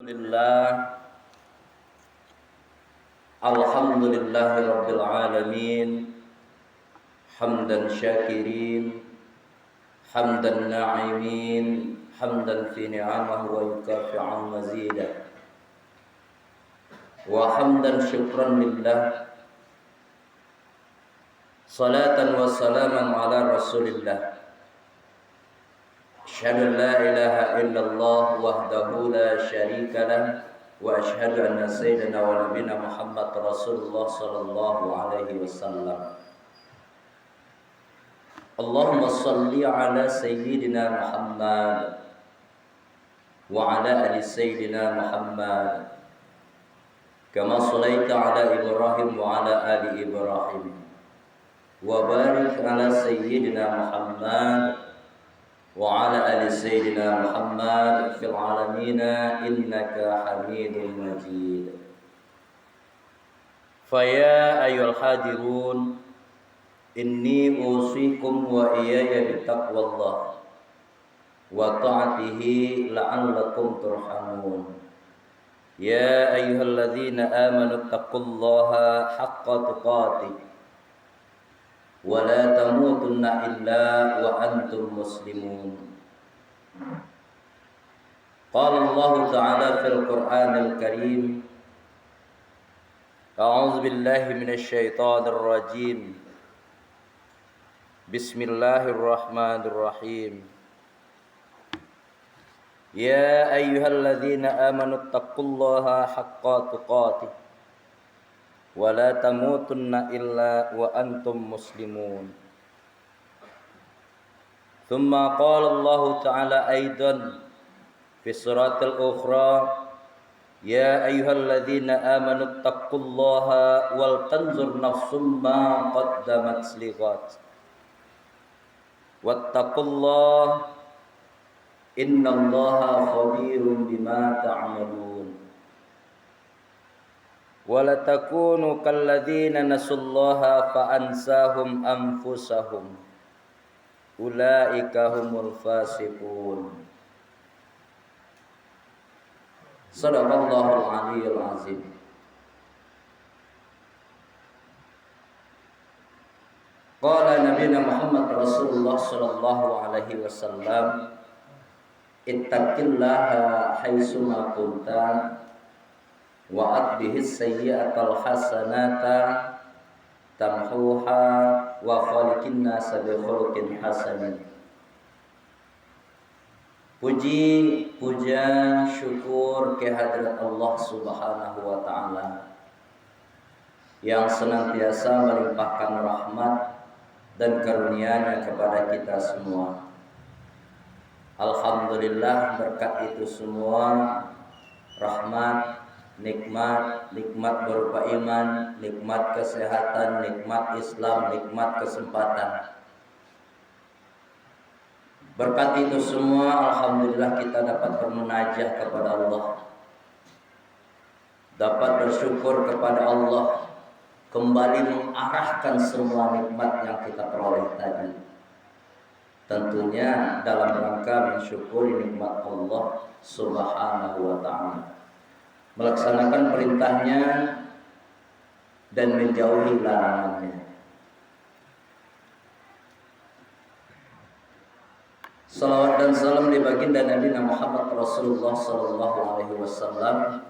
Lillah Alhamdulillahi Rabbil Alamin Hamdan syakirin Hamdan na'imin Hamdan fi ni'amah wa yukafi'an mazidah Wa hamdan syukran lillah Salatan wa salaman ala rasulillah Asyhadu an la ilaha illallah wahdahu la syarika lah wa asyhadu anna sayyidina wa nabiyana Muhammad Rasulullah sallallahu alaihi wasallam. Allahumma shalli ala sayyidina Muhammad wa ala ali sayyidina Muhammad kama shallaita ala Ibrahim wa ala ali Ibrahim wa barik ala sayyidina Muhammad wa ala ali sayyidina Muhammad fil alamin innaka Hamidum Majid. Faya ayyuhal hadirun inni usikum wa iyaya bitaqwallah wa ta'atihi la'allakum turhamun. Ya ayyuhalladzina amanu taqullaha haqqa tuqatih wa la tamutunna illa wa antum muslimun. Qala Allah Ta'ala fil Qur'anil Karim A'udzu billahi minasy syaithanir rajim. Bismillahirrahmanirrahim. Ya ayyuhalladzina amanu taqullaha haqqa tuqatih wa la tamutunna illa wa antum muslimun. Thumma qala Allah Ta'ala aidan fi suratil ukhra ya ayyuhalladzina amanu taqullaha wal tanzur nafsum ma qaddamat lighat wattaqullaha innallaha khabirun bima ta'malun. Wala takunu kalladzina nasullaha fa ansahum anfusahum ulaika humul fasiqun. Shadaqallahul aliyyul azim. Qala nabiyuna Muhammad Rasulullah sallallahu alaihi wasallam ittaqillaha haitsu ma kunta wa atbihis sayyi'atal hasanata tamhuha wa khaliqin nasa bi khuluqin hasanin. Puji, puja, syukur kehadirat Allah Subhanahu wa taala yang senantiasa melimpahkan rahmat dan karunia-Nya kepada kita semua. Alhamdulillah, berkat itu semua rahmat, nikmat berupa iman, nikmat kesehatan, nikmat Islam, nikmat kesempatan. Berkat itu semua alhamdulillah kita dapat bermunajat kepada Allah, dapat bersyukur kepada Allah, kembali mengarahkan semua nikmat yang kita peroleh tadi, tentunya dalam rangka mensyukuri nikmat Allah Subhanahu wa ta'ala, melaksanakan perintahnya dan menjauhi larangannya. Salawat dan salam di baginda Nabi Muhammad Rasulullah sallallahu alaihi wasallam.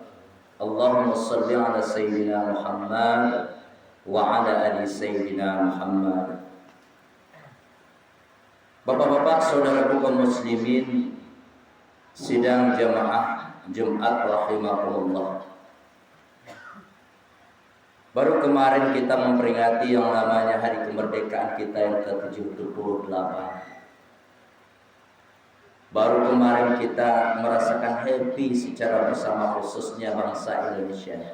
Allahumma shalli ala sayyidina Muhammad wa ala ali sayyidina Muhammad. Bapak-bapak, saudaraku kaum muslimin sidang jamaah Jumat rahimakumullah. Baru kemarin kita memperingati yang namanya hari kemerdekaan kita yang ke-78. Baru kemarin kita merasakan happy secara bersama, khususnya bangsa Indonesia.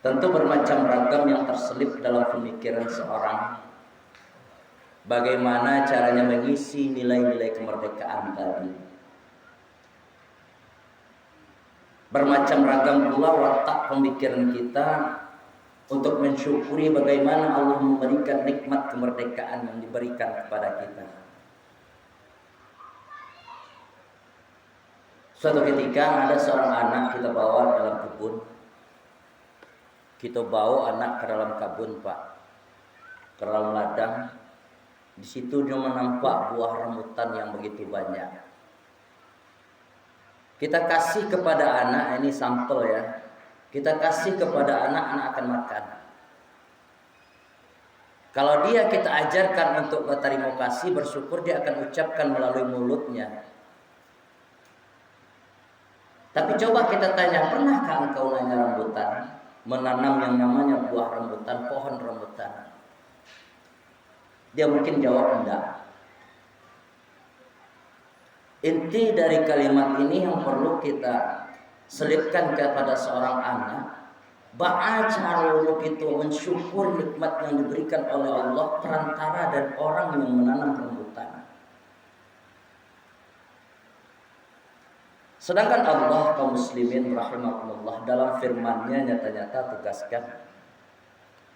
Tentu bermacam ragam yang terselip dalam pemikiran seorang, bagaimana caranya mengisi nilai-nilai kemerdekaan tadi. Bermacam ragam pula watak pemikiran kita untuk mensyukuri bagaimana Allah memberikan nikmat kemerdekaan yang diberikan kepada kita. Suatu ketika ada seorang anak kita bawa dalam kebun. Kita bawa anak ke dalam kebun, Pak, ke dalam ladang. Di situ dia menampak buah rambutan yang begitu banyak. Kita kasih kepada anak, ini sampel ya. Kita kasih kepada anak, anak akan makan. Kalau dia kita ajarkan untuk berterima kasih, bersyukur, dia akan ucapkan melalui mulutnya. Tapi coba kita tanya, pernahkah engkau nanya rambutan, menanam yang namanya buah rambutan, pohon rambutan? Dia mungkin jawab enggak. Inti dari kalimat ini yang perlu kita selipkan kepada seorang anak, bagaimana kita mensyukur nikmat yang diberikan oleh Allah perantara dan orang yang menanam rambutan. Sedangkan Allah kaum muslimin rahimahullah dalam firman-Nya nyata-nyata tegaskan,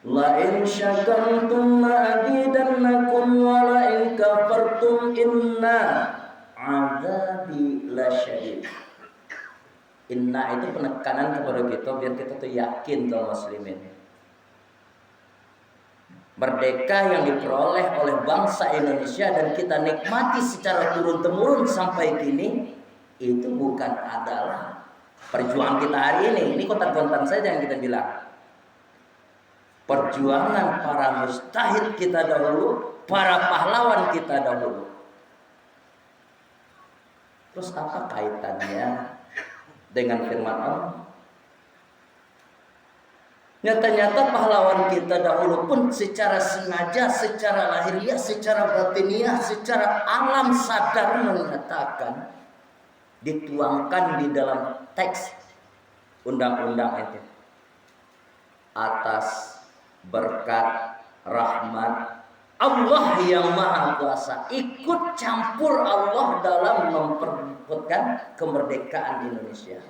la in syakartum la azidannakum wa la in kafartum inna azabi lasyadid. Inna itu penekanan kepada kita biar kita tuh yakin kaum muslimin. Merdeka yang diperoleh oleh bangsa Indonesia dan kita nikmati secara turun-temurun sampai kini, itu bukan adalah perjuangan kita hari ini. Ini kontan-kontan saja yang kita bilang. Perjuangan para mustahid kita dahulu, para pahlawan kita dahulu. Terus apa kaitannya dengan firman Allah? Nyata-nyata pahlawan kita dahulu pun secara sengaja, secara lahiriah, secara batiniah, secara alam sadar mengatakan, dituangkan di dalam teks undang-undang itu, atas berkat rahmat Allah yang Maha Kuasa, ikut campur Allah dalam memperebutkan kemerdekaan Indonesia.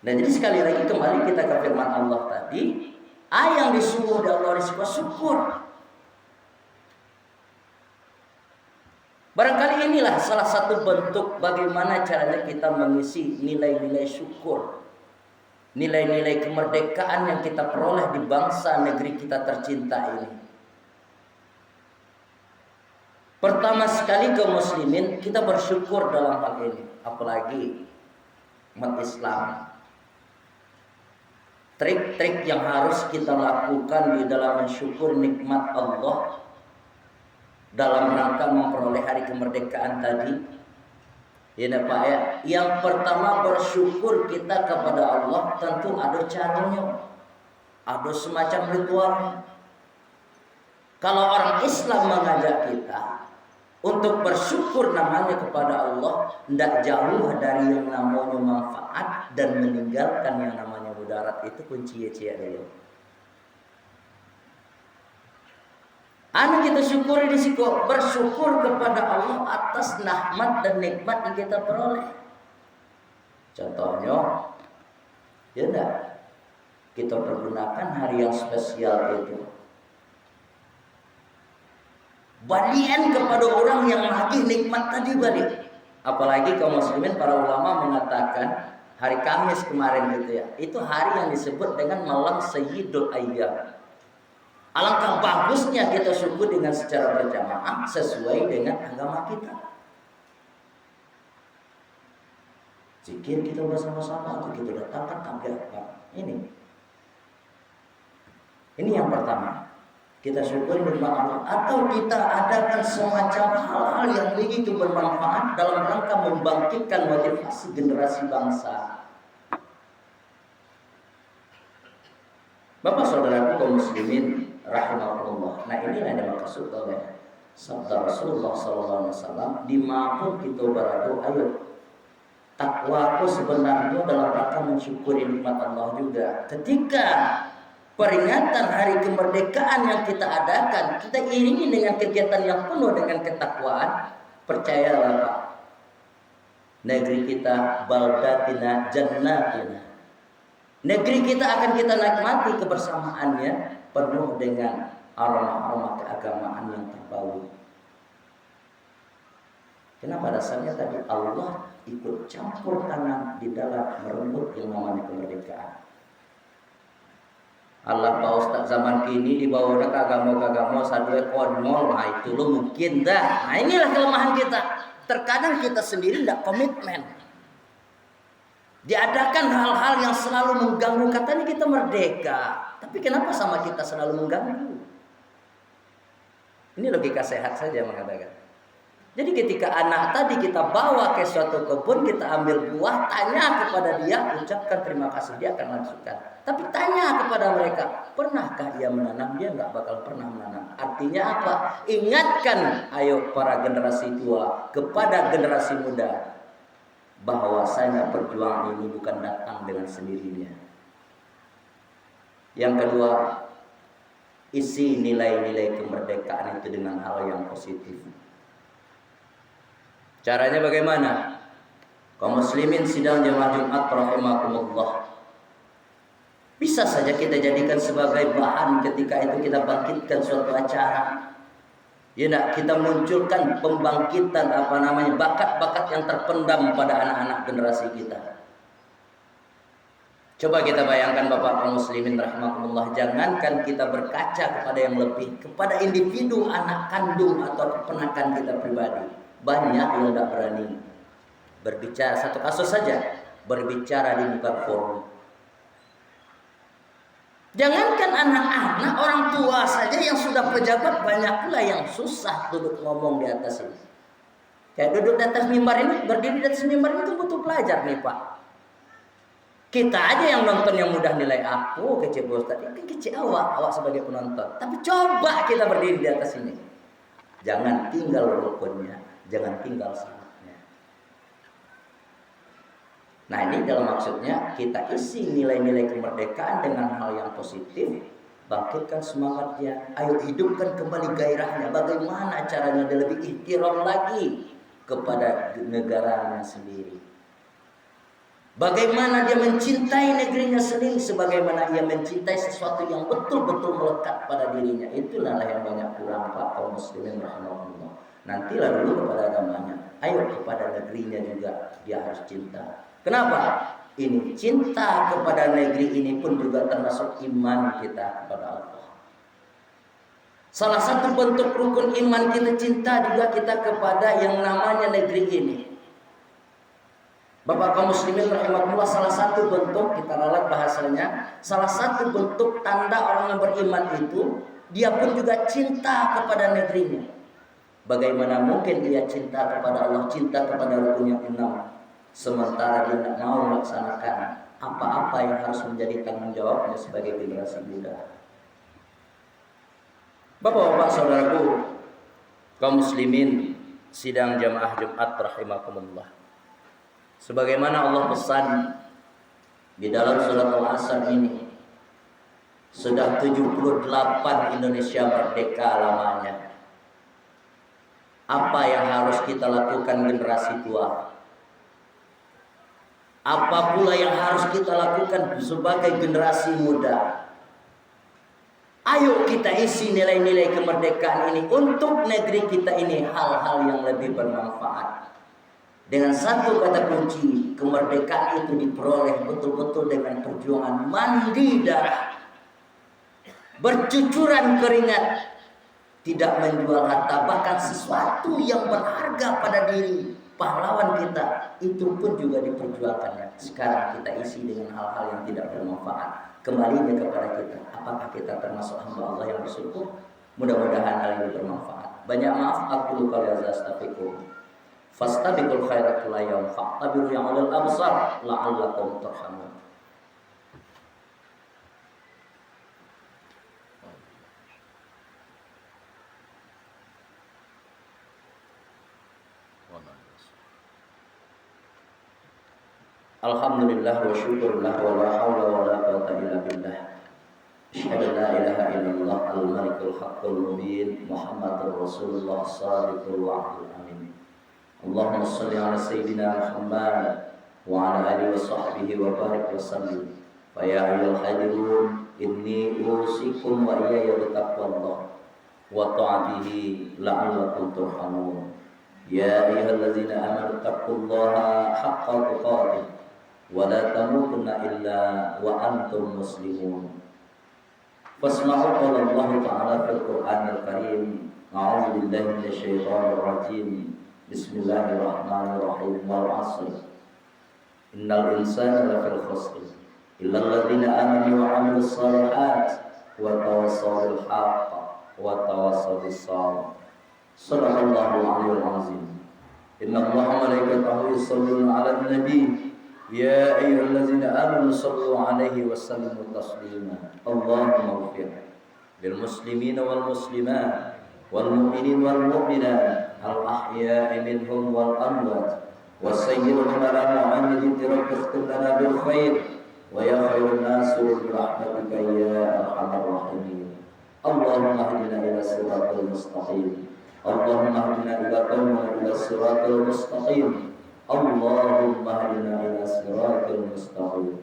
Nah, jadi sekali lagi kembali kita ke firman Allah tadi, yang disuruh oleh Allah disuruh syukur. Barangkali inilah salah satu bentuk bagaimana caranya kita mengisi nilai-nilai syukur, nilai-nilai kemerdekaan yang kita peroleh di bangsa negeri kita tercinta ini. Pertama sekali kaum muslimin, kita bersyukur dalam hal ini, apalagi umat Islam. Trik-trik yang harus kita lakukan di dalam mensyukur nikmat Allah dalam rangka memperoleh hari kemerdekaan tadi, ya Pak ya. Yang pertama, bersyukur kita kepada Allah tentu ada caranya, ada semacam ritual. Kalau orang Islam mengajak kita untuk bersyukur namanya kepada Allah, tidak jauh dari yang namanya manfaat dan meninggalkan yang namanya mudarat. Itu kunci ya dulu. Kita syukuri di situ, bersyukur kepada Allah atas nikmat dan nikmat yang kita peroleh. Contohnya, ya enggak, kita pergunakan hari yang spesial itu. Balian kepada orang yang lagi nikmat tadi balik. Apalagi kaum muslimin, para ulama mengatakan hari Kamis kemarin gitu ya, itu hari yang disebut dengan malam Sayyidul Ayyam. Alangkah bagusnya kita syukur dengan secara berjamaah sesuai dengan agama kita. Zikir kita bersama-sama atau kita datangkan tabiat ini. Ini yang pertama. Kita syukuri nikmat Allah, atau kita adakan semacam hal-hal yang begitu bermanfaat dalam rangka membangkitkan motivasi generasi bangsa. Bapak saudaraku kaum muslimin rahimahullah. Nah, ini yang dimaksud oleh sabda Rasulullah SAW, dimanapun kita berada, ayo takwaku sebenarnya dalam rangka mensyukuri nikmat Allah juga. Ketika peringatan hari kemerdekaan yang kita adakan, kita iringi dengan kegiatan yang penuh dengan ketakwaan, percayalah Pak, negeri kita baldatina jannatina, negeri kita akan kita nikmati kebersamaannya penuh dengan aroma-aroma keagamaan yang terbau. Kenapa? Dasarnya tadi Allah ikut campur tangan di dalam merebut yang namanya kemerdekaan. Allah Pak Ustaz zaman kini dibawa ke agama-agama sadue konmol, nah itu lo mungkin dah. Nah inilah kelemahan kita. Terkadang kita sendiri tidak komitmen. Diadakan hal-hal yang selalu mengganggu. Katanya kita merdeka, tapi kenapa sama kita selalu mengganggu? Ini logika sehat saja mengatakan. Jadi ketika anak tadi kita bawa ke suatu kebun, kita ambil buah, tanya kepada dia, ucapkan terima kasih, dia akan lanjutkan. Tapi tanya kepada mereka, pernahkah dia menanam? Dia nggak bakal pernah menanam. Artinya apa? Ingatkan, ayo para generasi tua kepada generasi muda, bahwasanya perjuangan ini bukan datang dengan sendirinya. Yang kedua, isi nilai-nilai kemerdekaan itu dengan hal yang positif. Caranya bagaimana? Kaum muslimin sidang jamaah Jumat rahimakumullah. Bisa saja kita jadikan sebagai bahan ketika itu kita bangkitkan suatu acara. Ya nak, kita munculkan pembangkitan bakat-bakat yang terpendam pada anak-anak generasi kita. Coba kita bayangkan Bapak kaum muslimin rahimakumullah, jangankan kita berkaca kepada yang lebih, kepada individu anak kandung atau keponakan kita pribadi. Banyak yang tidak berani berbicara. Satu kasus saja, berbicara di muka forum. Jangankan anak-anak, orang tua saja yang sudah pejabat banyak pula yang susah duduk ngomong di atas ini. Kayak duduk di atas mimbar ini, berdiri di atas mimbar itu butuh belajar nih Pak. Kita aja yang nonton yang mudah nilai aku kece bos tadi, kan kece awak sebagai penonton. Tapi coba kita berdiri di atas ini. Jangan tinggal rukunnya, jangan tinggal syaratnya. Nah ini dalam maksudnya kita isi nilai-nilai kemerdekaan dengan hal yang positif, bangkitkan semangatnya, ayo hidupkan kembali gairahnya. Bagaimana caranya dia lebih ihtiram lagi kepada negaranya sendiri. Bagaimana dia mencintai negerinya sendiri, sebagaimana ia mencintai sesuatu yang betul-betul melekat pada dirinya. Itulah yang banyak kurang Pak kaum muslimin rahimahullah. Nantilah dulu kepada agamanya, ayo kepada negerinya juga dia harus cinta. Kenapa? Ini cinta kepada negeri ini pun juga termasuk iman kita kepada Allah. Salah satu bentuk rukun iman kita cinta juga kita kepada yang namanya negeri ini. Bapak kaum muslimin rahimahullah, salah satu bentuk, kita ralat bahasanya, salah satu bentuk tanda orang yang beriman itu, dia pun juga cinta kepada negerinya. Bagaimana mungkin dia cinta kepada Allah, cinta kepada rukun yang 6, sementara dia tidak mau melaksanakan apa-apa yang harus menjadi tanggung jawabnya sebagai generasi muda. Bapak-bapak saudaraku kaum muslimin sidang jamaah Jumat rahimakumullah. Sebagaimana Allah pesan di dalam surat Al-Asr ini, sudah 78 Indonesia merdeka lamanya. Apa yang harus kita lakukan generasi tua? Apa pula yang harus kita lakukan sebagai generasi muda? Ayo kita isi nilai-nilai kemerdekaan ini untuk negeri kita ini hal-hal yang lebih bermanfaat. Dengan satu kata kunci, kemerdekaan itu diperoleh betul-betul dengan perjuangan mandi darah, bercucuran keringat, tidak menjual harta, bahkan sesuatu yang berharga pada diri pahlawan kita itu pun juga diperjualkannya. Sekarang kita isi dengan hal-hal yang tidak bermanfaat. Kembalinya kepada kita, apakah kita termasuk hamba Allah yang bersyukur? Mudah-mudahan hal ini bermanfaat. Banyak maaf, aku lupa astaghfirullah. Fastabiqul khairat la yanfa' tabiru yang ulul absar la'allakum turhamun. Alhamdulillah wa syukurillah wa la hawla wa la quwwata illa billah. Asyhadu la ilaha illallah al-malikul haqqul mubin Muhammadur Rasulullah shadiqul wa'dul amin. Allahumma shalli ala sayyidina Muhammad wa ala alihi wa sahbihi wa barik wa sallim. Fa ya ayyuhal hadirun inni usikum wa iyaya bi taqwallah wa ta'atihi la'allakum turhamun. يا أيها الذين آمنوا اتقوا الله حق تقاته ولا تموتن إلا وأنتم مسلمون. فاسمعوا قول الله تعالى في القرآن الكريم: أعوذ بالله من الشيطان الرجيم، بسم الله الرحمن الرحيم، والعصر إن الإنسان لفي الخسر إلا الذين آمنوا وعملوا الصالحات وتواصوا بالحق وتواصوا بالصبر. صدق الله العلي العظيم. إن الله وملائكته يصلون على النبي يا أيها الذين آمنوا صلوا عليه وسلموا تسليما. اللهم اغفر للمسلمين والمسلمات والمؤمنين والمؤمنات الأحياء منهم والأموات وسيرهم على محمد رب اختم لنا بالخير ويا خير الناس برحمتك يا أرحم الراحمين. اللهم اهدنا إلى الصراط المستقيم. اللهم اهدنا إلى قومنا إلى الصراط المستقيم. اللهم اهدنا إلى الصراط المستقيم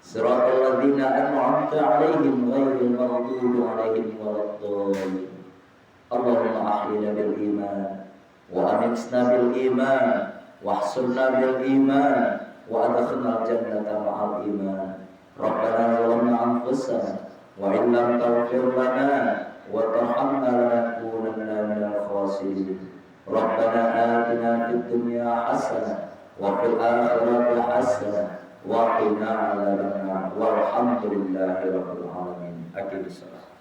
صراط الذين أنعمت عليهم غير المغضوب عليهم ولا الضالين. اللهم أحينا بالإيمان وأمتنا بالإيمان واحشرنا بالإيمان وأدخلنا الجنة مع الإيمان. ربنا ظلمنا أنفسنا وإن لم تغفر لنا وترحمنا لنكونن من الخاسرين. ربنا آتنا في الدنيا حسنة وفي الآخرة حسنة وقنا عذاب النار والحمد لله رب العالمين. أكيد الصلاة.